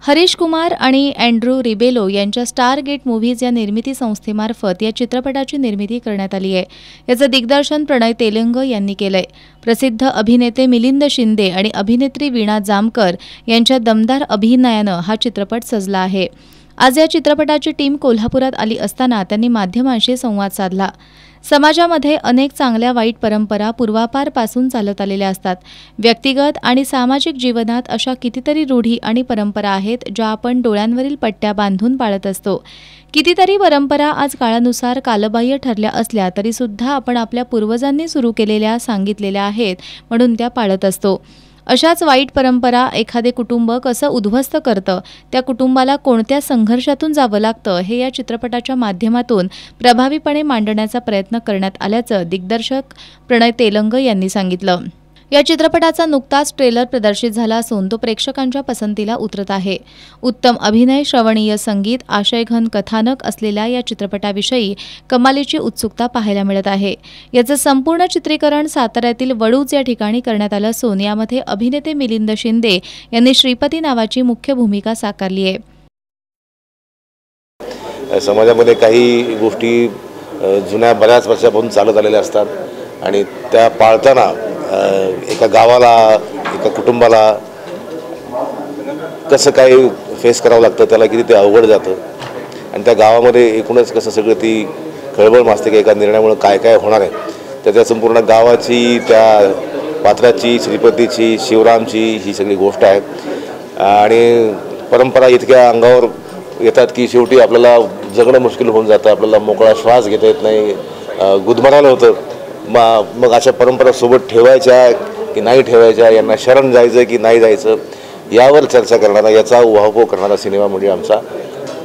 हरीश कुमार आणि Andrew Rebelo यांच्या star gate movies या निर्मिती संस्थेमार्फत या चित्रपटाची निर्मिती करण्यात आली आहे। याचं दिग्दर्शन प्रणय तेलंग यांनी केलंय। प्रसिद्ध अभिनेते मिलिंद शिंदे आणि अभिनेत्री वीणा जामकर यांच्या दमदार अभिनयानं हा चित्रपट सजला आहे। आज या चित्रपटाची टीम कोल्हापुरात आली असताना त्यांनी माध्यमांशी संवाद साधला। समाजामध्ये अनेक चांगल्या वाईट परंपरा पूर्वापारपासून चालत आलेल्या असतात। व्यक्तिगत आणि सामाजिक जीवनात अशा कितीतरी रूढी आणि परंपरा आहेत ज्या आपण डोळ्यांवरील पट्ट्या बांधून पाळत असतो। कितीतरी परंपरा आज काळानुसार कालबाह्य ठरल्या असल्या तरी सुद्धा आपण आपल्या पूर्वजांनी सुरू केलेल्या सांगितलेल्या आहेत म्हणून त्या पाळत असतो। अशाच वाईट परंपरा एखादे कुटुंब कसं उद्ध्वस्त करतं, त्या कुटुंबाला कोणत्या संघर्षातून जावं लागतं हे या चित्रपटाच्या माध्यमातून प्रभावीपणे मांडण्याचा प्रयत्न करण्यात आल्याचं दिग्दर्शक प्रणय तेलंग यांनी सांगितलं। या चित्रपटाचा नुकताच ट्रेलर प्रदर्शित झाला असून तो प्रेक्षकांच्या पसंतीला उतरत आहे। उत्तम अभिनय, श्रवणीय संगीत, आशयघन कथानक असलेल्या या चित्रपटाविषयी कमालीची उत्सुकता पाहायला मिळत आहे। याचं संपूर्ण चित्रीकरण साताऱ्यातील वडूज या ठिकाणी करण्यात आलं असून यामध्ये अभिनेते मिलिंद शिंदे यांनी श्रीपती नावाची मुख्य भूमिका साकारली आहे। समाजामध्ये काही गोष्टी जुन्या बऱ्याच वर्षापासून चालत आलेल्या असतात आणि त्या पाळताना एका गावाला, एका कुटुंबाला कसं काही फेस करावं लागतं, त्याला किती ते अवघड जातं आणि त्या गावामध्ये एकूणच कसं सगळं ती खळबळ माजते की एका निर्णयामुळे काय काय होणार आहे, तर त्या संपूर्ण गावाची, त्या पात्राची, श्रीपतीची, शिवरामची ही सगळी गोष्ट आहे। आणि परंपरा इतक्या अंगावर येतात की शेवटी आपल्याला जगणं मुश्किल होऊन जातं, आपल्याला मोकळा श्वास घेता येत नाही, गुदमरायला होतं। मग अशा परंपरा सोबत ठेवायच्या की नाही ठेवायच्या, यांना शरण जायचं की नाही जायचं, यावर चर्चा करणारा, याचा उहापोह करणारा सिनेमा म्हणजे आमचा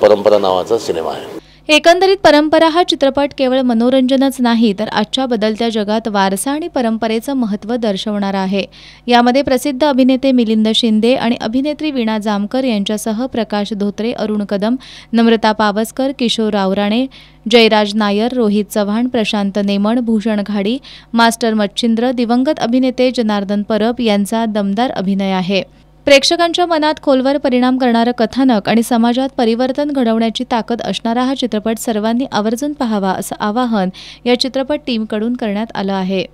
परंपरा नावाचा सिनेमा आहे। एकंदरीत परंपरा हा चित्रपट केवळ मनोरंजनच नाही तर आजच्या बदलत्या जगात वारसा आणि परंपरेचं महत्त्व दर्शवणारा आहे। यामध्ये प्रसिद्ध अभिनेते मिलिंद शिंदे आणि अभिनेत्री वीणा जामकर यांच्यासह प्रकाश धोत्रे, अरुण कदम, नम्रता पावसकर, किशोर रावराणे, जयराज नायर, रोहित चव्हाण, प्रशांत नेमण, भूषण घाडी, मास्टर मच्छिंद्र, दिवंगत अभिनेते जनार्दन परब यांचा दमदार अभिनय आहे। प्रेक्षकांच्या मनात खोलवर परिणाम करणारं कथानक आणि समाजात परिवर्तन घडवण्याची ताकद असणारा हा चित्रपट सर्वांनी आवर्जून पाहावा असं आवाहन या चित्रपट टीमकडून करण्यात आलं आहे।